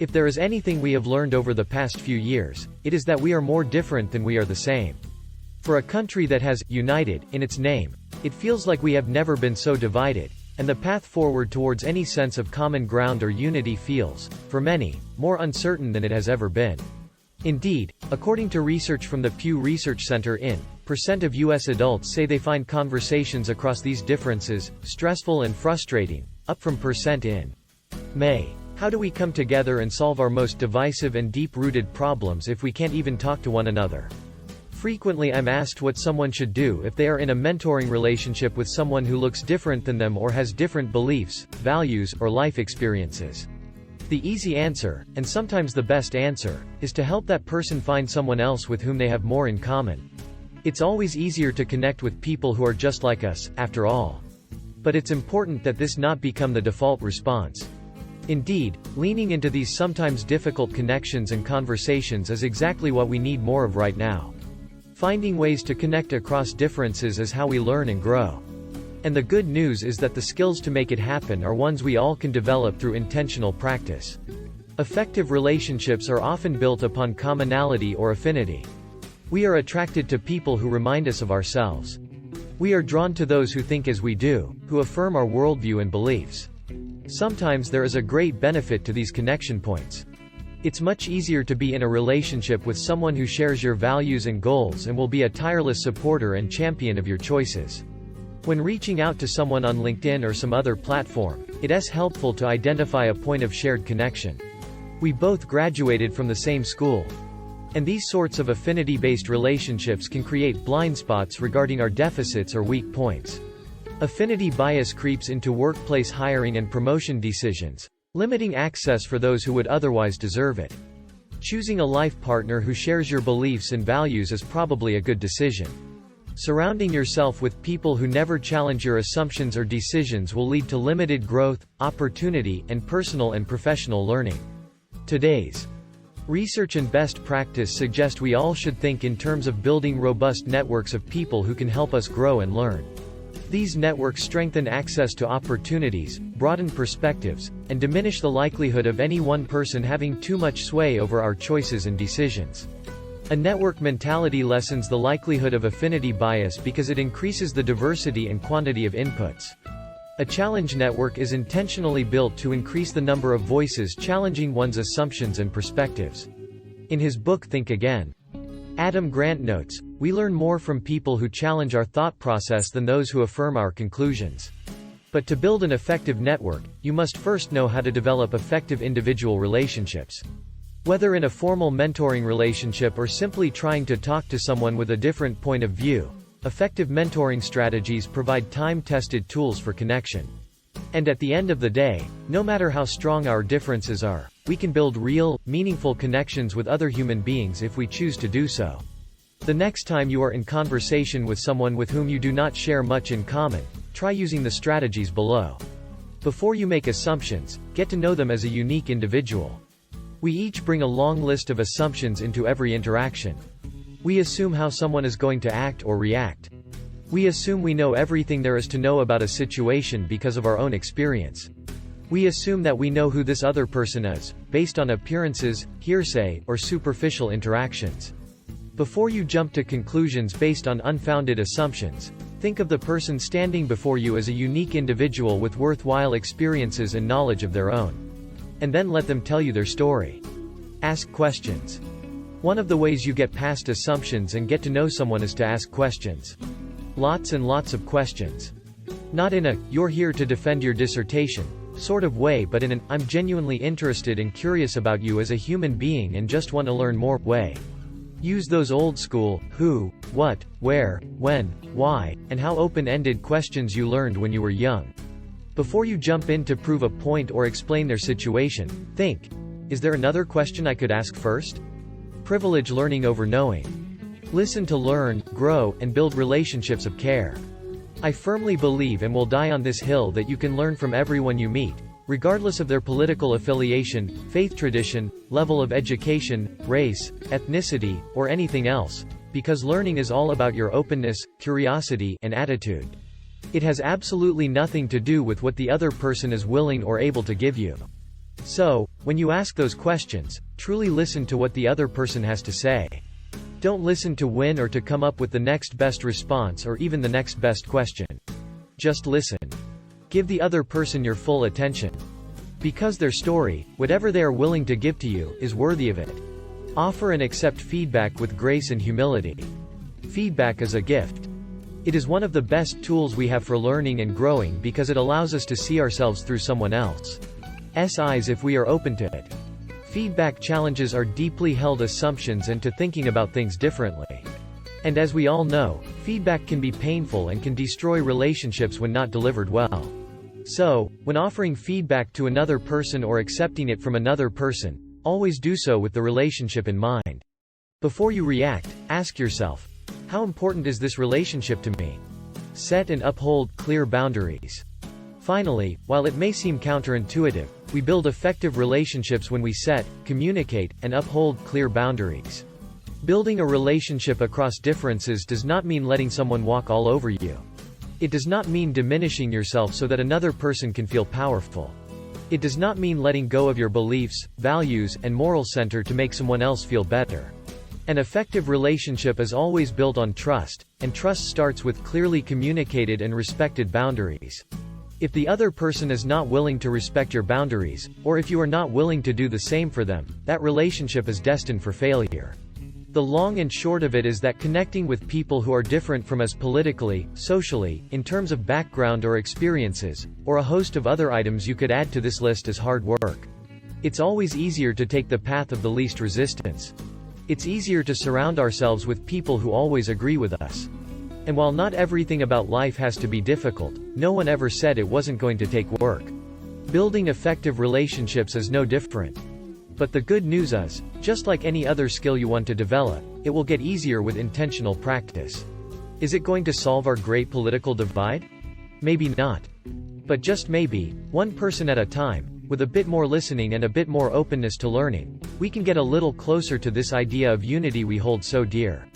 If there is anything we have learned over the past few years, it is that we are more different than we are the same. For a country that has united in its name, it feels like we have never been so divided, and the path forward towards any sense of common ground or unity feels, for many, more uncertain than it has ever been. Indeed, according to research from the Pew Research Center, % of U.S. adults say they find conversations across these differences stressful and frustrating, up from % in May. How do we come together and solve our most divisive and deep-rooted problems if we can't even talk to one another? Frequently I'm asked what someone should do if they are in a mentoring relationship with someone who looks different than them or has different beliefs, values, or life experiences. The easy answer, and sometimes the best answer, is to help that person find someone else with whom they have more in common. It's always easier to connect with people who are just like us, after all. But it's important that this not become the default response. Indeed, leaning into these sometimes difficult connections and conversations is exactly what we need more of right now. Finding ways to connect across differences is how we learn and grow. And the good news is that the skills to make it happen are ones we all can develop through intentional practice. Effective relationships are often built upon commonality or affinity. We are attracted to people who remind us of ourselves. We are drawn to those who think as we do, who affirm our worldview and beliefs. Sometimes there is a great benefit to these connection points. It's much easier to be in a relationship with someone who shares your values and goals and will be a tireless supporter and champion of your choices. When reaching out to someone on LinkedIn or some other platform, it's helpful to identify a point of shared connection. We both graduated from the same school. And these sorts of affinity-based relationships can create blind spots regarding our deficits or weak points. Affinity bias creeps into workplace hiring and promotion decisions, limiting access for those who would otherwise deserve it. Choosing a life partner who shares your beliefs and values is probably a good decision. Surrounding yourself with people who never challenge your assumptions or decisions will lead to limited growth, opportunity, and personal and professional learning. Today's research and best practice suggest we all should think in terms of building robust networks of people who can help us grow and learn. These networks strengthen access to opportunities, broaden perspectives, and diminish the likelihood of any one person having too much sway over our choices and decisions. A network mentality lessens the likelihood of affinity bias because it increases the diversity and quantity of inputs. A challenge network is intentionally built to increase the number of voices challenging one's assumptions and perspectives. In his book Think Again, Adam Grant notes, "We learn more from people who challenge our thought process than those who affirm our conclusions." But to build an effective network, you must first know how to develop effective individual relationships. Whether in a formal mentoring relationship or simply trying to talk to someone with a different point of view, effective mentoring strategies provide time-tested tools for connection. And at the end of the day, no matter how strong our differences are, we can build real, meaningful connections with other human beings if we choose to do so. The next time you are in conversation with someone with whom you do not share much in common, try using the strategies below. Before you make assumptions, get to know them as a unique individual. We each bring a long list of assumptions into every interaction. We assume how someone is going to act or react. We assume we know everything there is to know about a situation because of our own experience. We assume that we know who this other person is, based on appearances, hearsay, or superficial interactions. Before you jump to conclusions based on unfounded assumptions, think of the person standing before you as a unique individual with worthwhile experiences and knowledge of their own. And then let them tell you their story. Ask questions. One of the ways you get past assumptions and get to know someone is to ask questions. Lots and lots of questions. Not in a, "you're here to defend your dissertation" sort of way, but in an, "I'm genuinely interested and curious about you as a human being and just want to learn more" way. Use those old school, who, what, where, when, why, and how open-ended questions you learned when you were young. Before you jump in to prove a point or explain their situation, think, is there another question I could ask first? Privilege learning over knowing. Listen to learn, grow, and build relationships of care. I firmly believe and will die on this hill that you can learn from everyone you meet, regardless of their political affiliation, faith tradition, level of education, race, ethnicity, or anything else, because learning is all about your openness, curiosity, and attitude. It has absolutely nothing to do with what the other person is willing or able to give you. So, when you ask those questions, truly listen to what the other person has to say. Don't listen to win or to come up with the next best response or even the next best question. Just listen. Give the other person your full attention. Because their story, whatever they are willing to give to you, is worthy of it. Offer and accept feedback with grace and humility. Feedback is a gift. It is one of the best tools we have for learning and growing because it allows us to see ourselves through someone else's eyes if we are open to it. Feedback challenges our deeply held assumptions and to thinking about things differently. And as we all know, feedback can be painful and can destroy relationships when not delivered well. So, when offering feedback to another person or accepting it from another person, always do so with the relationship in mind. Before you react, ask yourself, how important is this relationship to me? Set and uphold clear boundaries. Finally, while it may seem counterintuitive, we build effective relationships when we set, communicate, and uphold clear boundaries. Building a relationship across differences does not mean letting someone walk all over you. It does not mean diminishing yourself so that another person can feel powerful. It does not mean letting go of your beliefs, values, and moral center to make someone else feel better. An effective relationship is always built on trust, and trust starts with clearly communicated and respected boundaries. If the other person is not willing to respect your boundaries, or if you are not willing to do the same for them, that relationship is destined for failure. The long and short of it is that connecting with people who are different from us politically, socially, in terms of background or experiences, or a host of other items you could add to this list is hard work. It's always easier to take the path of the least resistance. It's easier to surround ourselves with people who always agree with us. And while not everything about life has to be difficult, no one ever said it wasn't going to take work. Building effective relationships is no different. But the good news is, just like any other skill you want to develop, it will get easier with intentional practice. Is it going to solve our great political divide? Maybe not. But just maybe, one person at a time, with a bit more listening and a bit more openness to learning, we can get a little closer to this idea of unity we hold so dear.